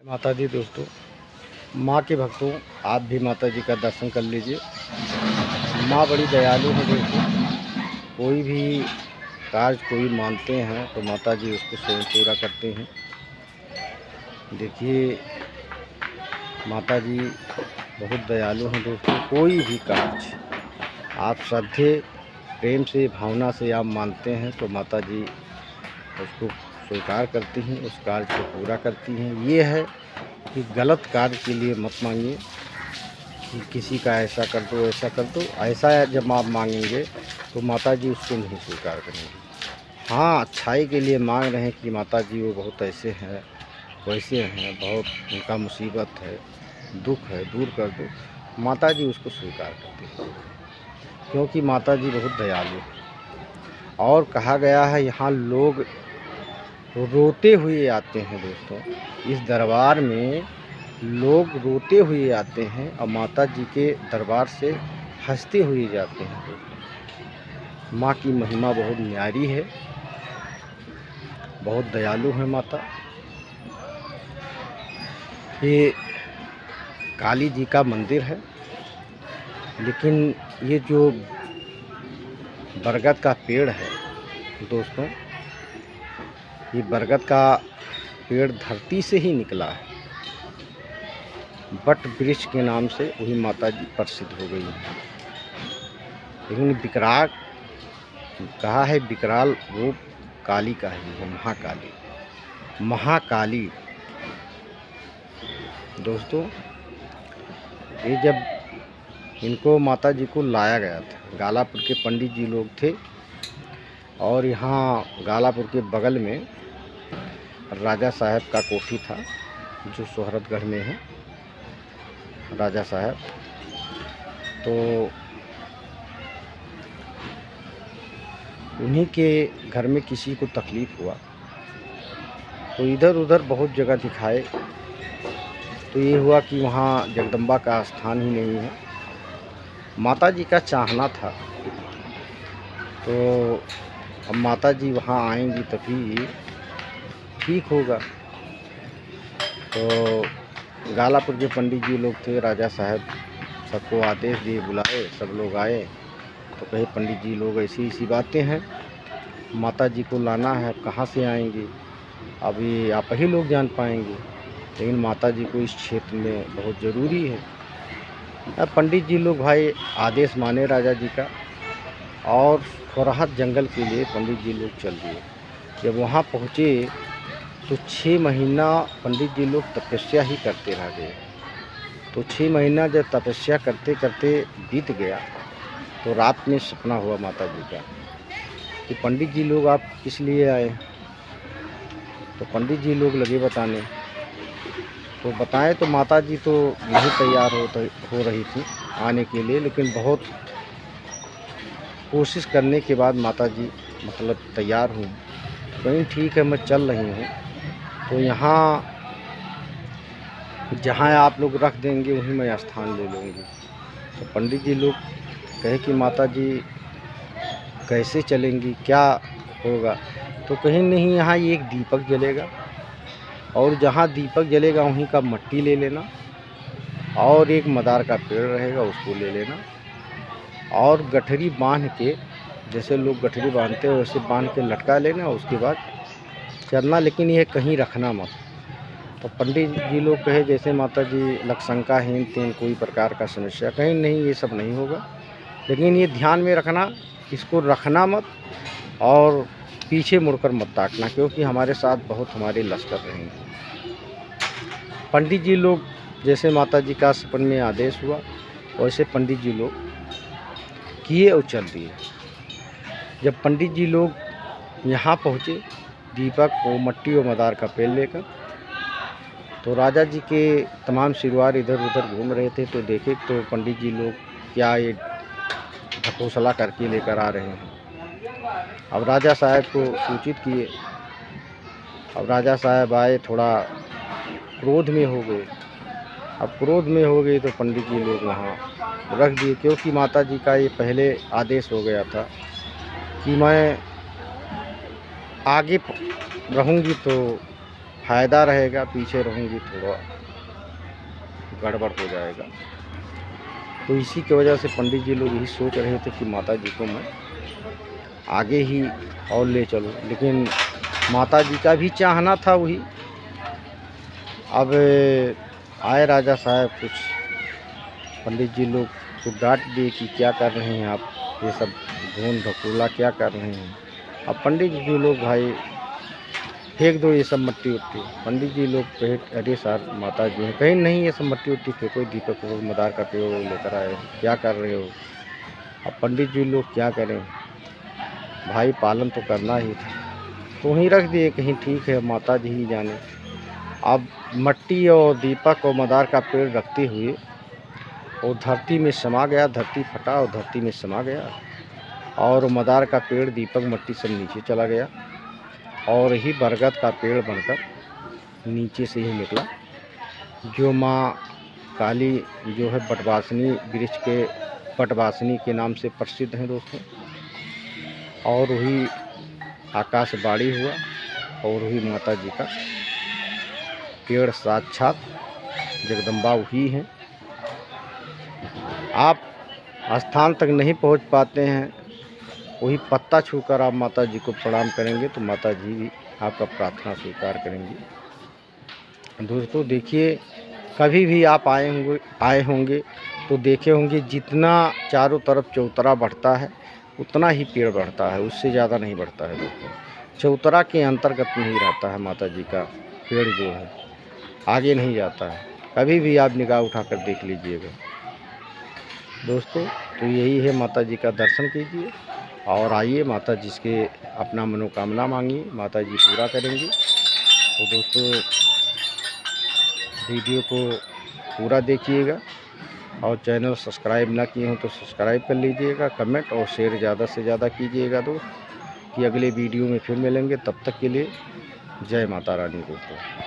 माता दी दोस्तों, माँ के भक्तों, आप भी माता जी का दर्शन कर लीजिए। माँ बड़ी दयालु है दोस्तों। कोई भी कार्य कोई मानते हैं तो माता जी उसको स्वयं पूरा करते हैं। देखिए, माता जी बहुत दयालु हैं दोस्तों। कोई भी कार्य आप श्रद्धे प्रेम से भावना से आप मानते हैं तो माता जी उसको स्वीकार करती हैं, उस कार्य को पूरा करती हैं। ये है कि गलत कार्य के लिए मत मांगिए कि किसी का ऐसा कर दो, ऐसा कर दो। ऐसा जब आप मांगेंगे तो माता जी उसको नहीं स्वीकार करेंगी। हाँ, अच्छाई के लिए मांग रहे हैं कि माता जी वो बहुत ऐसे हैं, वैसे हैं, बहुत उनका मुसीबत है, दुख है, दूर कर दो, माता जी उसको स्वीकार करती हैं, क्योंकि माता जी बहुत दयालु है। और कहा गया है यहाँ लोग रोते हुए आते हैं दोस्तों। इस दरबार में लोग रोते हुए आते हैं और माता जी के दरबार से हंसते हुए जाते हैं दोस्तों। माँ की महिमा बहुत न्यारी है, बहुत दयालु है माता। ये काली जी का मंदिर है, लेकिन ये जो बरगद का पेड़ है दोस्तों, ये बरगद का पेड़ धरती से ही निकला है। बट वृक्ष के नाम से वही माता जी प्रसिद्ध हो गई है। लेकिन विकराल कहा है, विकराल रूप काली का है, महाकाली। महाकाली दोस्तों, ये जब इनको माता जी को लाया गया था, गालापुर के पंडित जी लोग थे और यहाँ गालापुर के बगल में राजा साहब का कोठी था जो सोहरतगढ़ में है, राजा साहब। तो उन्हीं के घर में किसी को तकलीफ़ हुआ तो इधर उधर बहुत जगह दिखाए, तो ये हुआ कि वहाँ जगदम्बा का स्थान ही नहीं है। माता जी का चाहना था, तो अब माता जी वहाँ आएंगी तभी ठीक होगा। तो गालापुर के पंडित जी लोग थे, राजा साहब सबको आदेश दिए, बुलाए, सब लोग आए। तो कहे पंडित जी लोग ऐसी ऐसी बातें हैं, माता जी को लाना है, कहाँ से आएंगे, अभी आप ही लोग जान पाएंगे, लेकिन माता जी को इस क्षेत्र में बहुत ज़रूरी है। अब पंडित जी लोग भाई आदेश माने राजा जी का और फुरहत जंगल के लिए पंडित जी लोग चल दिए। जब वहाँ पहुँचे तो 6 महीना पंडित जी लोग तपस्या ही करते रह गए। तो 6 महीना जब तपस्या करते करते बीत गया तो रात में सपना हुआ माता जी का कि पंडित जी लोग आप किस लिए आए। तो पंडित जी लोग लगे बताने, तो बताएं तो माता जी तो नहीं तैयार हो रही थी आने के लिए, लेकिन बहुत कोशिश करने के बाद माता जी मतलब तैयार हुई। कहीं ठीक है, मैं चल रही हूँ, तो यहाँ जहाँ आप लोग रख देंगे वहीं मैं स्थान ले लूँगी। तो पंडित जी लोग कहे कि माता जी कैसे चलेंगी, क्या होगा। तो कहीं नहीं, यहाँ एक दीपक जलेगा और जहाँ दीपक जलेगा वहीं का मट्टी ले लेना और एक मदार का पेड़ रहेगा उसको ले लेना और गठरी बांध के, जैसे लोग गठरी बांधते हैं वैसे बांध के लटका लेना, उसके बाद चलना, लेकिन ये कहीं रखना मत। तो पंडित जी लोग कहे जैसे माता जी लक्षशंका हेन तेन कोई प्रकार का समस्या, कहीं नहीं, ये सब नहीं होगा, लेकिन ये ध्यान में रखना, इसको रखना मत और पीछे मुड़कर मत ताकना, क्योंकि हमारे साथ बहुत हमारे लश्कर रहेंगे। पंडित जी लोग जैसे माता जी का सपन में आदेश हुआ वैसे पंडित जी लोग किए और चल दिए। जब पंडित जी लोग यहाँ पहुँचे, दीपक और मट्टी और मदार का पेड़ लेकर, तो राजा जी के तमाम सिरवार इधर उधर घूम रहे थे। तो देखे तो पंडित जी लोग क्या ये ढकोसला करके लेकर आ रहे हैं। अब राजा साहब को सूचित किए। अब राजा साहब आए, थोड़ा क्रोध में हो गए। अब क्रोध में हो गए तो पंडित जी लोग वहाँ रख दिए, क्योंकि माता जी का ये पहले आदेश हो गया था कि मैं आगे रहूँगी तो फ़ायदा रहेगा, पीछे रहूँगी थोड़ा गड़बड़ हो जाएगा। तो इसी की वजह से पंडित जी लोग यही सोच रहे थे कि माता जी को मैं आगे ही और ले चलूँ, लेकिन माता जी का भी चाहना था वही। अब आए राजा साहब, कुछ पंडित जी लोग को डांट दिए कि क्या कर रहे हैं आप, ये सब धून धकूला क्या कर रहे हैं। अब पंडित जी लोग भाई फेंक दो ये सब मट्टी उट्टी। पंडित जी लोग कहे अरे सर माता जी हैं, कहीं नहीं ये सब मट्टी उट्टी फेंको, दीपक हो मदार का पेड़ लेकर आए हो, क्या कर रहे हो। अब पंडित जी लोग क्या करें भाई, पालन तो करना ही था, तो वहीं रख दिए कहीं, ठीक है माता जी ही जाने। अब मट्टी और दीपक और मदार का पेड़ रखते हुए वो धरती में समा गया, धरती फटा और धरती में समा गया, और मदार का पेड़ दीपक मट्टी सब नीचे चला गया, और ही बरगद का पेड़ बनकर नीचे से ही निकला। जो माँ काली जो है बटवासिनी, वृक्ष के बटवासिनी के नाम से प्रसिद्ध हैं दोस्तों, और वही आकाशवाणी हुआ, और वही माता जी का पेड़ साक्षात जगदम्बा वही हैं। आप स्थान तक नहीं पहुंच पाते हैं, वही पत्ता छूकर आप माता जी को प्रणाम करेंगे तो माता जी भी आपका प्रार्थना स्वीकार करेंगी। दोस्तों देखिए, कभी भी आप आए होंगे तो देखे होंगे जितना चारों तरफ चौतरा बढ़ता है उतना ही पेड़ बढ़ता है, उससे ज़्यादा नहीं बढ़ता है दोस्तों। चौतरा के अंतर्गत नहीं रहता है माता जी का पेड़, जो है आगे नहीं जाता है। कभी भी आप निगाह उठाकर देख लीजिएगा दोस्तों। तो यही है, माता जी का दर्शन कीजिए और आइए, माता जी से अपना मनोकामना मांगिए, माता जी पूरा करेंगी। तो दोस्तों वीडियो को पूरा देखिएगा, और चैनल सब्सक्राइब ना किए हो तो सब्सक्राइब कर लीजिएगा, कमेंट और शेयर ज़्यादा से ज़्यादा कीजिएगा दोस्त, कि अगले वीडियो में फिर मिलेंगे। तब तक के लिए जय माता रानी दोस्तों।